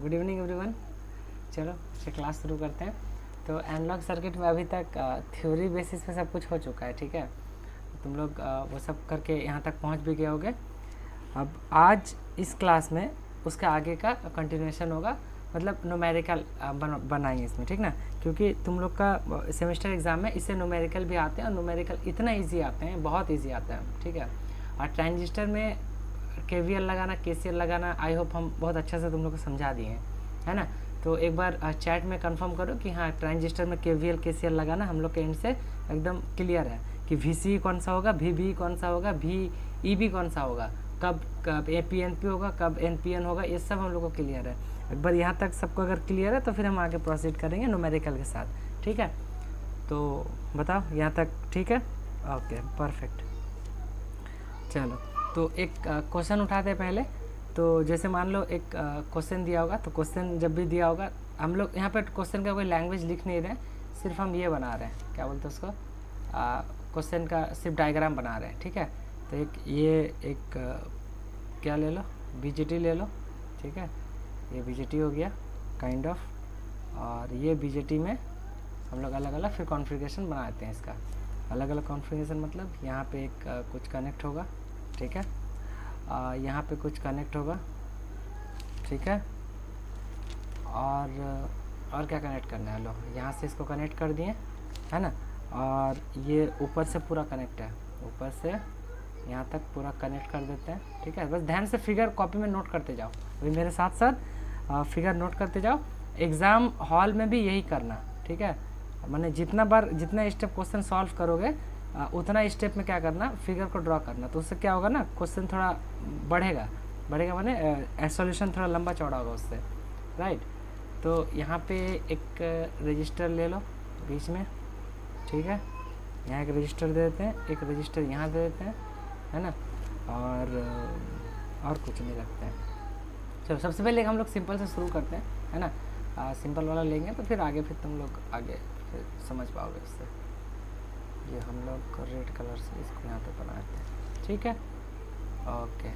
Good evening everyone. चलो से class शुरू करते हैं। तो एनालॉग सर्किट में अभी तक थ्योरी बेसिस पे सब कुछ हो चुका है, ठीक है। तुम लोग वो सब करके यहाँ तक पहुँच भी गए होगे। अब आज इस क्लास में उसके आगे का कंटिन्यूएशन होगा, मतलब न्यूमेरिकल बनाएंगे इसमें, ठीक ना। क्योंकि तुम लोग का सेमेस्टर एग्ज़ाम में इससे न्यूमेरिकल भी आते हैं और न्यूमेरिकल इतना ईजी आते हैं, बहुत ईजी आता है, ठीक है। और ट्रांजिस्टर में KVL लगाना, KCL लगाना, आई होप हम बहुत अच्छा से तुम लोग को समझा दिए हैं, है ना। तो एक बार चैट में कंफर्म करो कि हाँ ट्रांजिस्टर में KVL KCL लगाना हम लोग के एंड से एकदम क्लियर है कि VCE कौन सा होगा, VBE कौन सा होगा, VEB कौन सा होगा, कब कब APNP होगा, कब NPN होगा, ये सब हम लोग को क्लियर है। एक बार यहाँ तक सबको अगर क्लियर है तो फिर हम आगे प्रोसीड करेंगे न्यूमेरिकल के साथ, ठीक है। तो बताओ यहाँ तक ठीक है? Okay perfect. चलो तो एक क्वेश्चन उठाते हैं पहले। तो जैसे मान लो एक क्वेश्चन दिया होगा, तो क्वेश्चन जब भी दिया होगा हम लोग यहाँ पे क्वेश्चन का कोई लैंग्वेज लिख नहीं रहे हैं, सिर्फ हम ये बना रहे हैं, क्या बोलते हैं उसको, क्वेश्चन का सिर्फ डायग्राम बना रहे हैं, ठीक है। तो एक क्या ले लो, BJT ले लो, ठीक है। ये BJT हो गया काइंड ऑफ, और ये BJT में हम लोग अलग अलग फिर कॉन्फ़िगरेशन बनाते हैं इसका। अलग अलग कॉन्फ़िगरेशन मतलब यहाँ पे एक कुछ कनेक्ट होगा, ठीक है। यहाँ पे कुछ कनेक्ट होगा, ठीक है। और क्या कनेक्ट करना है, लो यहाँ से इसको कनेक्ट कर दिए, है ना। और ये ऊपर से पूरा कनेक्ट है, ऊपर से यहाँ तक पूरा कनेक्ट कर देते हैं, ठीक है। बस ध्यान से फिगर कॉपी में नोट करते जाओ, अभी मेरे साथ साथ फिगर नोट करते जाओ। एग्ज़ाम हॉल में भी यही करना, ठीक है। मैंने जितना स्टेप क्वेश्चन सॉल्व करोगे उतना स्टेप में क्या करना, फिगर को ड्रॉ करना। तो उससे क्या होगा ना, क्वेश्चन थोड़ा बढ़ेगा माने सॉल्यूशन थोड़ा लंबा चौड़ा होगा उससे, राइट। तो यहाँ पे एक रजिस्टर ले लो बीच में, ठीक है। यहाँ एक रजिस्टर दे देते हैं, एक रजिस्टर यहाँ दे देते हैं, है ना। और कुछ नहीं रखते हैं। चलो सबसे पहले हम लोग सिंपल से शुरू करते हैं, है ना। सिंपल वाला लेंगे तो फिर आगे फिर तुम लोग आगे फिर समझ पाओगे उससे। ये हम लोग रेड कलर से इसको यहाँ पे बनाते हैं, ठीक है। ओके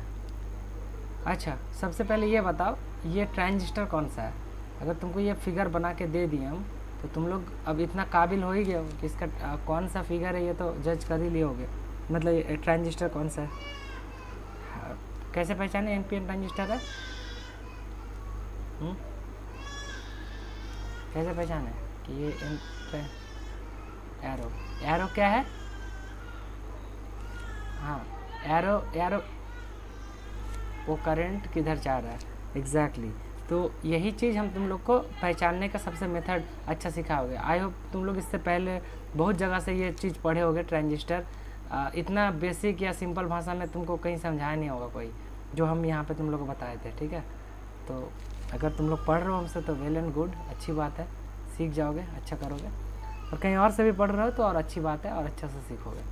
अच्छा, सबसे पहले ये बताओ ये ट्रांजिस्टर कौन सा है। अगर तुमको ये फिगर बना के दे दिए हम, तो तुम लोग अब इतना काबिल हो ही गए हो कि इसका कौन सा फिगर है ये तो जज कर ही लिए होगे, मतलब ये ट्रांजिस्टर कौन सा है। कैसे पहचाने NPN ट्रांजिस्टर है, कैसे पहचाने कि ये एरो क्या है, हाँ एरो वो करंट किधर जा रहा है, एग्जैक्टली। तो यही चीज़ हम तुम लोग को पहचानने का सबसे मेथड अच्छा सिखाओगे। आई होप तुम लोग इससे पहले बहुत जगह से ये चीज़ पढ़े होगे। ट्रांजिस्टर इतना बेसिक या सिंपल भाषा में तुमको कहीं समझाया नहीं होगा कोई, जो हम यहाँ पे तुम लोग को बताए थे, ठीक है। तो अगर तुम लोग पढ़ रहे हो हमसे तो वेल एंड गुड, अच्छी बात है, सीख जाओगे, अच्छा करोगे। और कहीं और से भी पढ़ रहे हो तो और अच्छी बात है, और अच्छा से सीखोगे।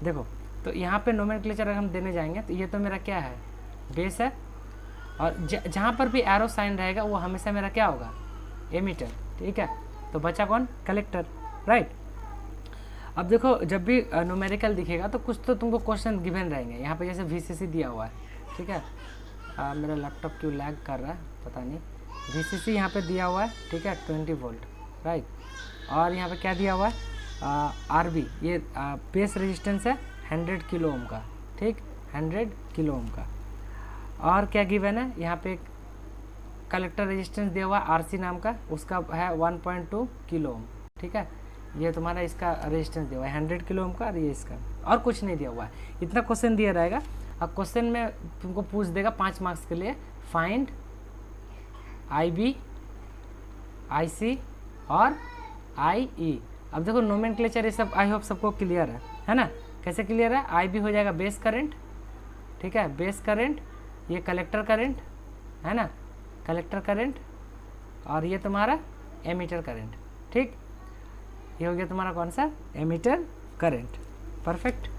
देखो तो यहाँ पे नोमेनक्लेचर अगर हम देने जाएंगे तो ये तो मेरा क्या है, बेस है। और जहाँ पर भी एरो साइन रहेगा वो हमेशा मेरा क्या होगा, एमीटर, ठीक है। तो बचा कौन, कलेक्टर, राइट। अब देखो जब भी न्यूमेरिकल दिखेगा तो कुछ तो तुमको क्वेश्चन गिवन रहेंगे। यहाँ पे जैसे VCC दिया हुआ है, ठीक है। मेरा लैपटॉप क्यों लैग कर रहा है पता नहीं। VCC यहाँ पे दिया हुआ है, ठीक है, 20 वोल्ट, राइट। और यहाँ पे क्या दिया हुआ है, RB, ये बेस रेजिस्टेंस है 100 किलो ओम का, ठीक, 100 किलो ओम का। और क्या गिवन है, यहाँ पे एक कलेक्टर रेजिस्टेंस दिया हुआ है RC नाम का, उसका है 1.2 किलो ओम, ठीक है। ये तुम्हारा इसका रेजिस्टेंस दिया हुआ है 100 किलो ओम का, और ये इसका, और कुछ नहीं दिया हुआ है। इतना क्वेश्चन दिया रहेगा। अब क्वेश्चन में तुमको पूछ देगा 5 मार्क्स के लिए, फाइंड IB, IC और IE। अब देखो नोमेनक्लेचर ये सब आई होप सबको क्लियर है ना। कैसे क्लियर है, IB हो जाएगा बेस करंट, ठीक है, बेस करंट। ये कलेक्टर करंट है ना, कलेक्टर करंट। और ये तुम्हारा एमीटर करंट, ठीक। ये हो गया तुम्हारा कौन सा, एमीटर करंट, परफेक्ट।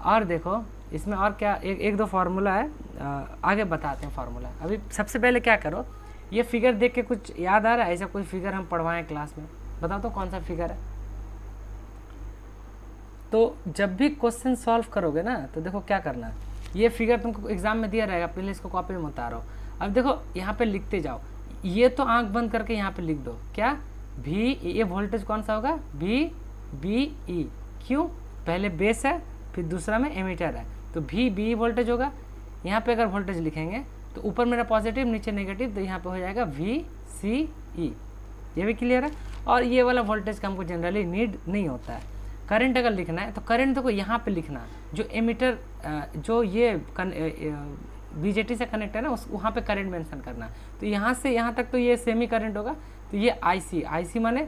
और देखो इसमें और क्या एक दो फार्मूला है, आगे बताते हैं फार्मूला। अभी सबसे पहले क्या करो, ये फिगर देख के कुछ याद आ रहा है, ऐसा कोई फिगर हम पढ़वाएं क्लास में, बताओ तो कौन सा फिगर है। तो जब भी क्वेश्चन सॉल्व करोगे ना तो देखो क्या करना, ये फिगर तुमको एग्जाम में दिया रहेगा, पहले इसको कॉपी में उतारो। अब देखो यहाँ पे लिखते जाओ, ये तो आंख बंद करके यहाँ पे लिख दो क्या, वी, ये वोल्टेज कौन सा होगा, वी बी ई। क्यों, पहले बेस है फिर दूसरा में एमीटर है, तो वी बी वोल्टेज होगा। यहाँ पे अगर वोल्टेज लिखेंगे तो ऊपर मेरा पॉजिटिव नीचे नेगेटिव, तो यहाँ पे हो जाएगा वी सी ई। ये भी क्लियर है। और ये वाला वोल्टेज का हमको जनरली नीड नहीं होता है। करंट अगर लिखना है तो करंट देखो यहाँ पे लिखना, जो एमीटर जो ये बीजेटी से कनेक्ट है ना, उस वहाँ पे करंट मेंशन करना। तो यहाँ से यहाँ तक तो ये सेमी करंट होगा, तो ये आईसी, आईसी माने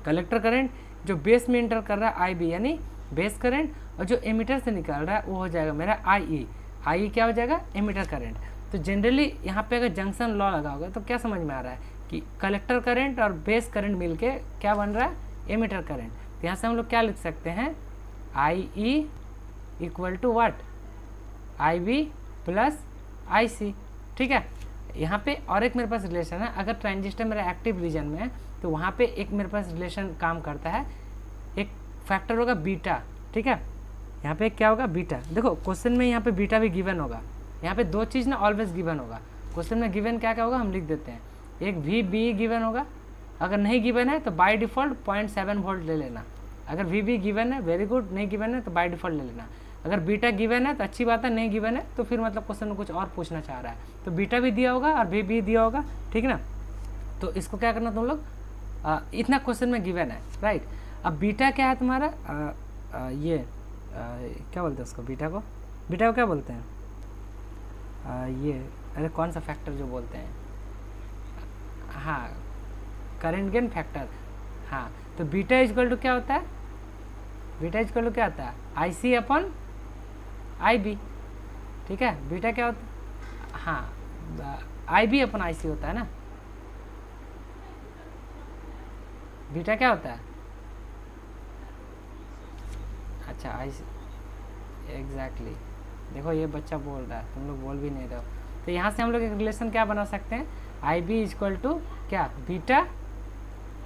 कलेक्टर करंट, जो बेस में इंटर कर रहा है आईबी यानी बेस करंट, और जो एमीटर से निकल रहा है वो हो जाएगा मेरा आईई। आईई क्या हो जाएगा, एमीटर करंट। तो जनरली यहाँ पे अगर जंक्शन लॉ लगा होगा तो क्या समझ में आ रहा है कि कलेक्टर करंट और बेस करंट मिलके क्या बन रहा है, एमीटर करंट। तो यहाँ से हम लोग क्या लिख सकते हैं, I E equal to what, I B plus I C. ठीक है, यहाँ पे और एक मेरे पास रिलेशन है, अगर ट्रांजिस्टर मेरा एक्टिव रीजन में है तो वहाँ पे एक मेरे पास रिलेशन काम करता है, एक फैक्टर होगा बीटा। ठीक है, यहाँ पे क्या होगा, बीटा। देखो क्वेश्चन में यहाँ पे बीटा भी गिवन होगा, यहाँ पे दो चीज़ ना ऑलवेज गिवन होगा। क्वेश्चन में गिवन क्या क्या होगा हम लिख देते हैं, एक वी बी गिवन होगा, अगर नहीं गिवन है तो बाय डिफ़ॉल्ट 0.7 वोल्ट ले लेना। अगर वी बी गिवन है वेरी गुड, नहीं गिवन है तो बाय डिफ़ॉल्ट ले लेना। अगर बीटा गिवन है तो अच्छी बात है, नहीं गिवन है तो फिर मतलब क्वेश्चन में कुछ और पूछना चाह रहा है, तो बीटा भी दिया होगा और वी बी दिया होगा। ठीक है ना, तो इसको क्या करना तुम लोग, इतना क्वेश्चन में गिवन है, राइट। अब बीटा क्या है तुम्हारा, क्या बोलते हैं उसको, बीटा को क्या बोलते हैं, ये अरे कौन सा फैक्टर जो बोलते हैं, हाँ करंट गेन फैक्टर। हाँ, तो बीटा इक्वल टू क्या होता है, बीटा इक्वल टू क्या होता है, आई सी अपॉन आई बी। ठीक है, बीटा क्या होता है, हाँ आई बी अपॉन आई सी होता है ना। बीटा क्या होता है, अच्छा आई सी, एग्जैक्टली। देखो ये बच्चा बोल रहा है, तुम लोग बोल भी नहीं रहे हो। तो यहाँ से हम लोग एक रिलेशन क्या बना सकते हैं, आई बी इक्वल टू क्या, बीटा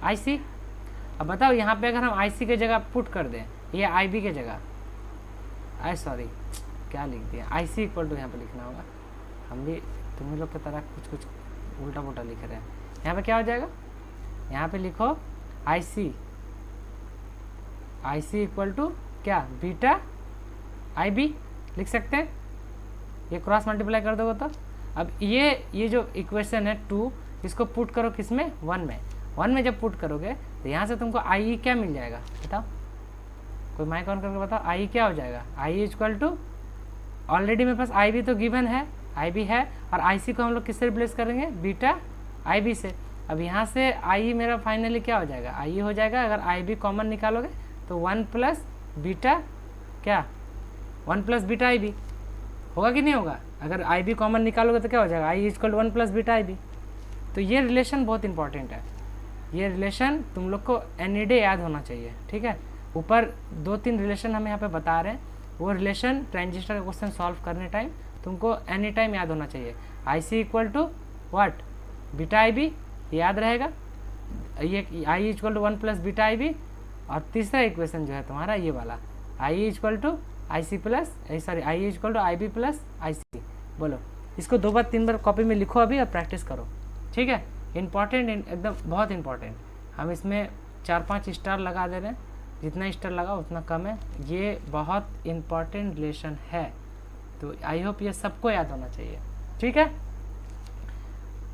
आई सी। अब बताओ यहाँ पे अगर हम आई सी की जगह पुट कर दें, ये आई बी की जगह, आई सॉरी क्या लिख दिया, आई सी इक्वल टू यहाँ पे लिखना होगा, हम भी तुम लोग की तरह कुछ कुछ उल्टा पुल्टा लिख रहे हैं। यहाँ पे क्या हो जाएगा, यहाँ पे लिखो आई सी इक्वल टू क्या, बीटा आई बी लिख सकते हैं। ये क्रॉस मल्टीप्लाई कर दोगे तो अब ये जो इक्वेशन है 2, इसको पुट करो किस में, 1 में जब पुट करोगे तो यहाँ से तुमको आई क्या मिल जाएगा, बताओ कोई माइक ऑन करके बताओ, आई क्या हो जाएगा, आई इक्वल टू, ऑलरेडी मेरे पास आई बी तो गिवन है, आई बी है, और आई सी को हम लोग किससे रिप्लेस करेंगे, बीटा आई बी से। अब यहाँ से आई मेरा फाइनली क्या हो जाएगा, आई हो जाएगा, अगर आई बी कॉमन निकालोगे तो 1 प्लस बीटा क्या, 1 प्लस बीटा आई बी होगा कि नहीं होगा। अगर आई बी कॉमन निकालोगे तो क्या हो जाएगा, I equal to 1 plus beta I B. तो ये रिलेशन बहुत इंपॉर्टेंट है, ये रिलेशन तुम लोग को एनी डे याद होना चाहिए। ठीक है, ऊपर 2-3 रिलेशन हम यहाँ पे बता रहे हैं, वो रिलेशन ट्रांजिस्टर का क्वेश्चन सॉल्व करने टाइम तुमको एनी टाइम याद होना चाहिए। I C equal to what, beta I B, याद रहेगा, ये I equal to 1 plus beta I B. और तीसरा इक्वेशन जो है तुम्हारा ये वाला, I equal to I C plus, sorry I equal to I B plus I C. बोलो इसको 2 बार 3 बार कॉपी में लिखो अभी और प्रैक्टिस करो। ठीक है, इंपॉर्टेंट, एकदम बहुत इंपॉर्टेंट। हम इसमें 4-5 स्टार लगा दे रहे हैं, जितना स्टार लगा उतना कम है। ये बहुत इंपॉर्टेंट रिलेशन है, तो आई होप ये सबको याद होना चाहिए। ठीक है,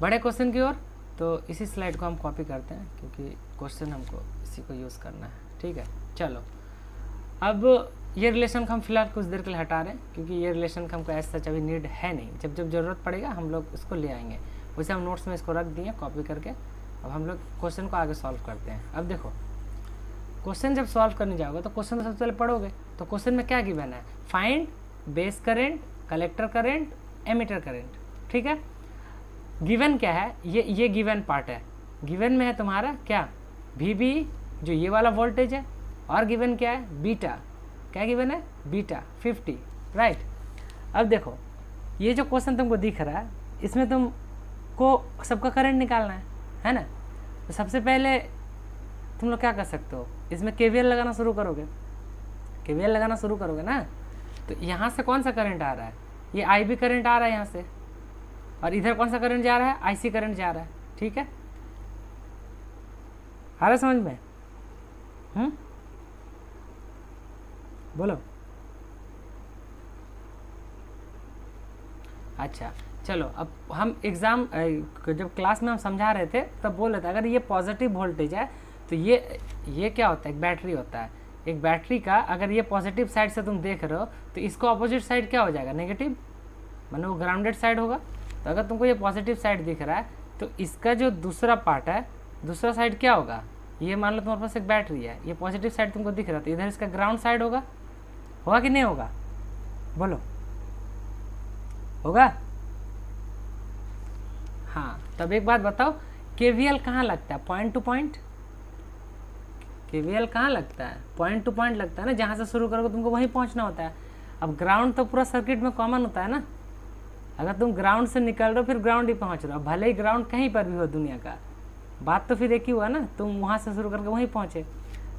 बड़े क्वेश्चन की ओर, तो इसी स्लाइड को हम कॉपी करते हैं क्योंकि क्वेश्चन हमको इसी को यूज़ करना है। ठीक है, चलो अब ये रिलेशन को हम फिलहाल कुछ देर के लिए हटा रहे हैं क्योंकि ये रिलेशन का हमको ऐसा सच अभी नीड है नहीं, जब जब ज़रूरत पड़ेगा हम लोग इसको ले आएंगे। वैसे हम नोट्स में इसको रख दिए कॉपी करके। अब हम लोग क्वेश्चन को आगे सॉल्व करते हैं। अब देखो क्वेश्चन जब सॉल्व करने जाओगे तो क्वेश्चन तो सबसे पहले पढ़ोगे, तो क्वेश्चन में क्या गिवन है, find base current, collector current, ammeter current. ठीक है, गिवन क्या है, ये गिवन पार्ट है। गिवन में है तुम्हारा क्या, वी बी जो ये वाला वोल्टेज है, और गिवन क्या है, बीटा, क्या गिवन है, बीटा 50, राइट। अब देखो ये जो क्वेश्चन तुमको दिख रहा है इसमें तुमको सबका करंट निकालना है ना। तो सबसे पहले तुम लोग क्या कर सकते हो, इसमें केवीएल लगाना शुरू करोगे, केवीएल लगाना शुरू करोगे ना। तो यहाँ से कौन सा करंट आ रहा है, ये आई बी करंट आ रहा है यहाँ से, और इधर कौन सा करंट जा रहा है, आईसी करंट जा रहा है। ठीक है, आ रहा समझ में? बोलो। अच्छा चलो, अब हम एग्ज़ाम जब क्लास में हम समझा रहे थे तब बोल रहे थे अगर ये पॉजिटिव वोल्टेज है तो ये क्या होता है, एक बैटरी होता है। एक बैटरी का अगर ये पॉजिटिव साइड से तुम देख रहे हो तो इसको अपोजिट साइड क्या हो जाएगा, नेगेटिव, मानो वो ग्राउंडेड साइड होगा। तो अगर तुमको ये पॉजिटिव साइड दिख रहा है तो इसका जो दूसरा पार्ट है, दूसरा साइड क्या होगा, ये मान लो तुम्हारे पास एक बैटरी है, ये पॉजिटिव साइड तुमको दिख रहा है तो इधर इसका ग्राउंड साइड होगा कि नहीं होगा, बोलो, होगा? हाँ, तब एक बात बताओ, केवीएल कहाँ लगता है, पॉइंट टू पॉइंट? केवीएल कहाँ लगता है, पॉइंट टू पॉइंट लगता है ना, जहाँ से शुरू करोगे तुमको वहीं पहुँचना होता है। अब ग्राउंड तो पूरा सर्किट में कॉमन होता है ना, अगर तुम ग्राउंड से निकल रहे हो फिर ग्राउंड ही पहुँच रहे हो, भले ही ग्राउंड कहीं पर भी हो दुनिया का, बात तो फिर एक ही हुआ ना, तुम वहाँ से शुरू करके वहीं पहुँचे।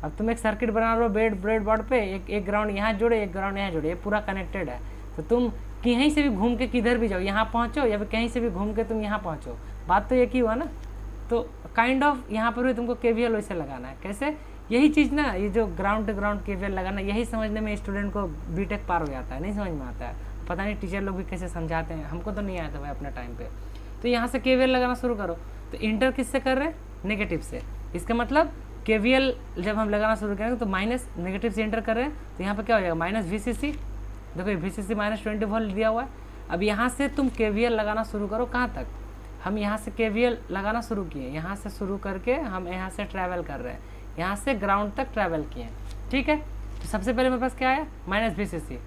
अब तुम एक सर्किट बना रहे हो ब्रेड बोर्ड पे, एक ग्राउंड यहाँ जोड़े, एक ग्राउंड यहाँ जोड़े, ये पूरा कनेक्टेड है। तो तुम कहीं से भी घूम के किधर भी जाओ, यहाँ पहुँचो, या फिर कहीं से भी घूम के तुम यहाँ पहुँचो, बात तो एक ही हुआ ना। तो काइंड ऑफ यहाँ पर भी तुमको केवीएल वैसे लगाना है। कैसे? यही चीज़ ना, ये जो ग्राउंड टू ग्राउंड केवीएल लगाना, यही समझने में स्टूडेंट को बीटेक पार हो जाता है, नहीं समझ में आता है। पता नहीं टीचर लोग भी कैसे समझाते हैं, हमको तो नहीं आया था भाई अपने टाइम पे। तो यहाँ से केवीएल लगाना शुरू करो। तो इंटर किससे कर रहे हैं, नेगेटिव से। इसका मतलब केवीएल जब हम लगाना शुरू करेंगे तो माइनस नेगेटिव से इंटर कर रहे हैं, तो यहाँ पर क्या हो जाएगा, माइनस VCC। देखो ये VCC माइनस 20 वोल्ट दिया हुआ है। अब यहाँ से तुम केवीएल लगाना शुरू करो, कहाँ तक, हम यहाँ से केवीएल लगाना शुरू किए, यहाँ से शुरू करके हम यहाँ से ट्रैवल कर रहे हैं, यहाँ से ग्राउंड तक ट्रैवल किए। ठीक है, तो सबसे पहले मेरे पास क्या आया, माइनस VCC।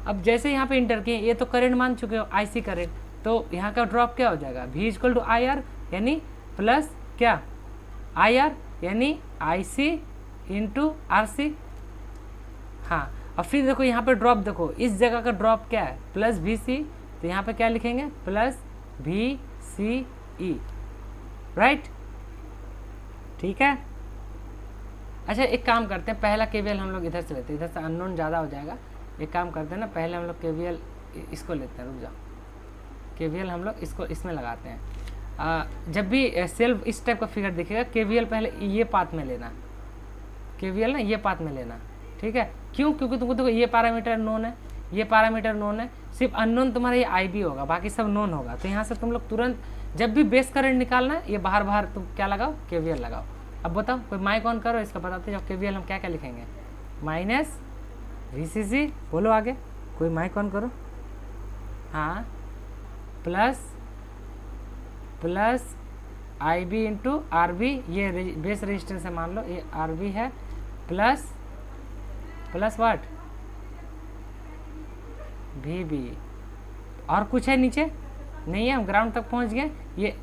अब जैसे यहाँ पे इंटर किए, ये तो करंट मान चुके हो, आईसी करंट, तो यहाँ का ड्रॉप क्या हो जाएगा, V इक्वल टू IR, यानी प्लस क्या, IR यानी IC इंटू RC। हाँ, और फिर देखो यहाँ पे ड्रॉप, देखो इस जगह का ड्रॉप क्या है, प्लस VC, तो यहाँ पे क्या लिखेंगे, प्लस VCE, राइट? ठीक है। अच्छा एक काम करते हैं, पहला केवीएल हम लोग इधर से लेते हैं, इधर से अननोन ज़्यादा हो जाएगा। एक काम करते हैं ना, पहले हम लोग केवीएल इसको लेते हैं, रुक जाओ, केवीएल हम लोग इसको इसमें लगाते हैं। जब भी सेल्फ इस टाइप का फिगर दिखेगा, केवीएल पहले ये पाथ में लेना, केवीएल ना ये पाथ में लेना। ठीक है, क्यों? क्योंकि तुमको देखो ये पैरामीटर नोन है, ये पैरामीटर नोन है, सिर्फ अननोन तुम्हारा ये IB होगा, बाकी सब नोन होगा। तो यहाँ से तुम लोग तुरंत जब भी बेस करंट निकालना है, ये बाहर तुम क्या लगाओ, केवीएल लगाओ। अब बताओ, कोई माइक ऑन करो, इसका बताते जाओ केवीएल हम क्या क्या लिखेंगे, माइनस VCC, बोलो आगे, कोई माइक ऑन करो, हाँ, प्लस IB इंटू RB, ये बेस रेजिस्टेंस है मान लो, ये RB है, प्लस वाट, VB, और कुछ है नीचे नहीं है, हम ग्राउंड तक पहुंच गए, ये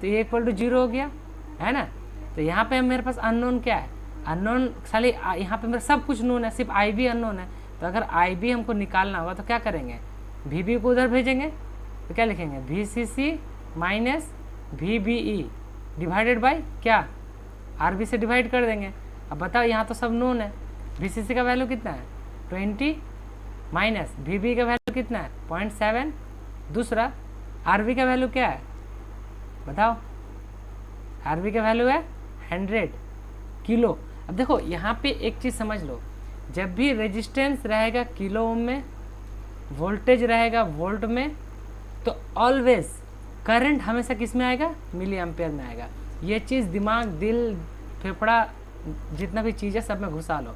तो ये इक्वल टू 0 हो गया, है ना। तो यहाँ पे मेरे पास अननोन क्या है, अननोन खाली, यहाँ पे मेरा सब कुछ नोन है, सिर्फ IB अननोन है। तो अगर IB हमको निकालना होगा तो क्या करेंगे, VB को उधर भेजेंगे, तो क्या लिखेंगे, VCC minus VBE divided by क्या, RB से डिवाइड कर देंगे। अब बताओ, यहाँ तो सब नोन है, VCC का वैल्यू कितना है 20 माइनस VB का वैल्यू कितना है 0.7, दूसरा RB का वैल्यू क्या है बताओ, RB का वैल्यू है 100 किलो। अब देखो यहाँ पे एक चीज़ समझ लो, जब भी रेजिस्टेंस रहेगा किलो ओम में, वोल्टेज रहेगा वोल्ट में, तो ऑलवेज करंट हमेशा किस में आएगा, मिली एम्पेयर में आएगा। ये चीज़ दिमाग, दिल, फेफड़ा, जितना भी चीज़ है सब में घुसा लो।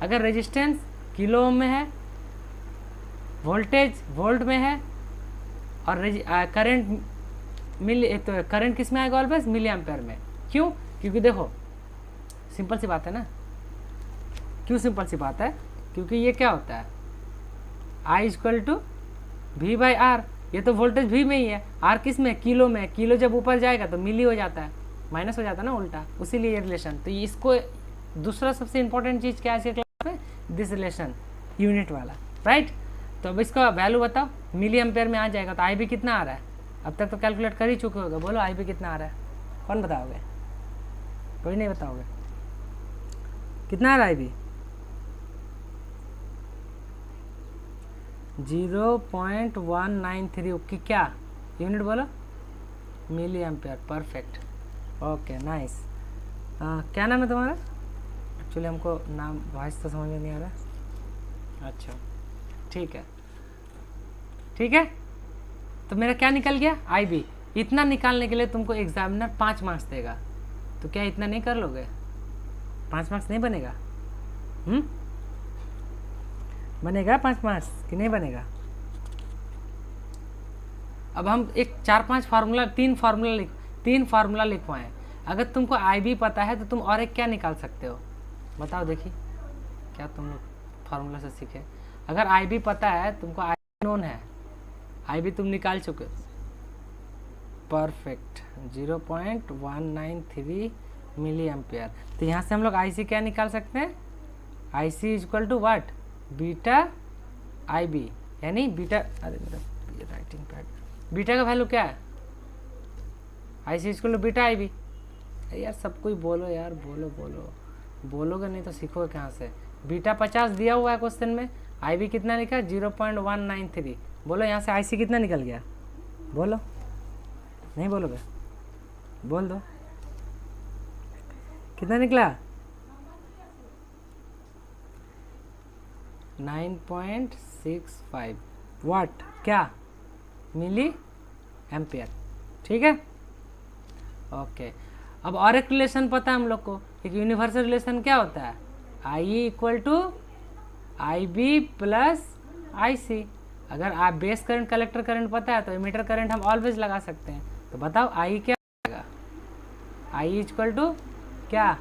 अगर रेजिस्टेंस किलो ओम में है, वोल्टेज वोल्ट में है, और करंट तो करंट किस में आएगा, ऑलवेज मिली एम्पेयर में। क्यों? क्योंकि देखो सिंपल सी बात है ना, क्यों सिंपल सी बात है, क्योंकि ये क्या होता है, I इक्वल टू V/R, ये तो वोल्टेज V में ही है, R किस में, किलो में, किलो जब ऊपर जाएगा तो मिली हो जाता है, माइनस हो जाता है ना उल्टा, उसीलिए ये रिलेशन। तो इसको दूसरा सबसे इंपॉर्टेंट चीज़ क्या है इस क्लास में, दिस रिलेशन, यूनिट वाला, राइट। तो अब इसका वैल्यू बताओ, मिली एम्पेयर में आ जाएगा, तो IB कितना आ रहा है, अब तक तो कैलकुलेट कर ही चुके होगे, बोलो IB कितना आ रहा है, कौन बताओगे, कोई नहीं बताओगे, कितना आ रहा है IB 0.193, ओके, क्या यूनिट बोलो, milli ampere, perfect, okay nice. क्या नाम है तुम्हारा? एक्चुअली हमको नाम वॉइस तो समझ में नहीं आ रहा। अच्छा ठीक है, ठीक है। तो मेरा क्या निकल गया? IB। इतना निकालने के लिए तुमको एग्जामिनर 5 मार्क्स देगा, तो क्या इतना नहीं कर लोगे? 5 मार्क्स नहीं बनेगा? बनेगा 5 मार्क्स कि नहीं बनेगा? अब हम एक 4-5 फार्मूला, 3 फार्मूला लिखवाएं। अगर तुमको IB पता है तो तुम और एक क्या निकाल सकते हो? बताओ देखिए, क्या तुम लोग फार्मूला से सीखे? अगर IB पता है तुमको, IB नोन है, IB तुम निकाल चुके हो, परफेक्ट, 0.193 मिली एम्पियर। तो यहाँ से हम लोग IC क्या निकाल सकते हैं? IC equal to what? Beta IB, यानी बीटा, अरे मेरा ये राइटिंग पैड, बीटा का वैल्यू क्या है? IC equal to beta IB। यार सब कोई बोलो यार, बोलो, बोलोगे नहीं तो सीखोगे कहाँ से? बीटा 50 दिया हुआ है क्वेश्चन में, IB कितना लिखा है? 0.193। बोलो यहाँ से IC कितना निकल गया? बोलो, नहीं बोलोगे? बोल दो, कितना निकला? 9.65 वाट, क्या? मिली एम्पियर, ठीक है, ओके। अब और एक रिलेशन पता है हम लोग को, एक यूनिवर्सल रिलेशन क्या होता है? IE equal to IB plus IC। अगर आप बेस करंट, कलेक्टर करंट पता है तो एमीटर करंट हम ऑलवेज लगा सकते हैं। तो बताओ IE क्या आएगा? IE इक्वल टू क्या?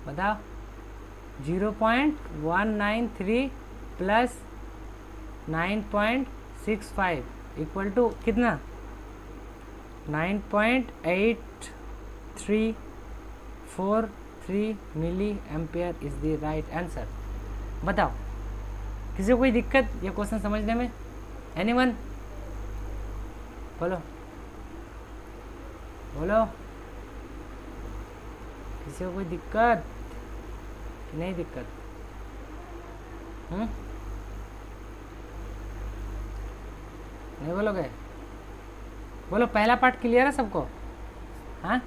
बताओ, 0.193 प्लस 9.65 इक्वल टू कितना? 9.8343 milli ampere is the right answer. बताओ, किसी को कोई दिक्कत ये क्वेश्चन समझने में? एनीवन? बोलो, किसी को कोई दिक्कत कि नहीं दिक्कत? नहीं बोलोगे? बोलो, पहला पार्ट क्लियर है सबको? हाँ,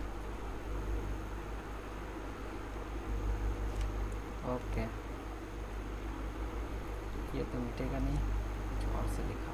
ओके। ये तो मिटेगा नहीं, और से लिखा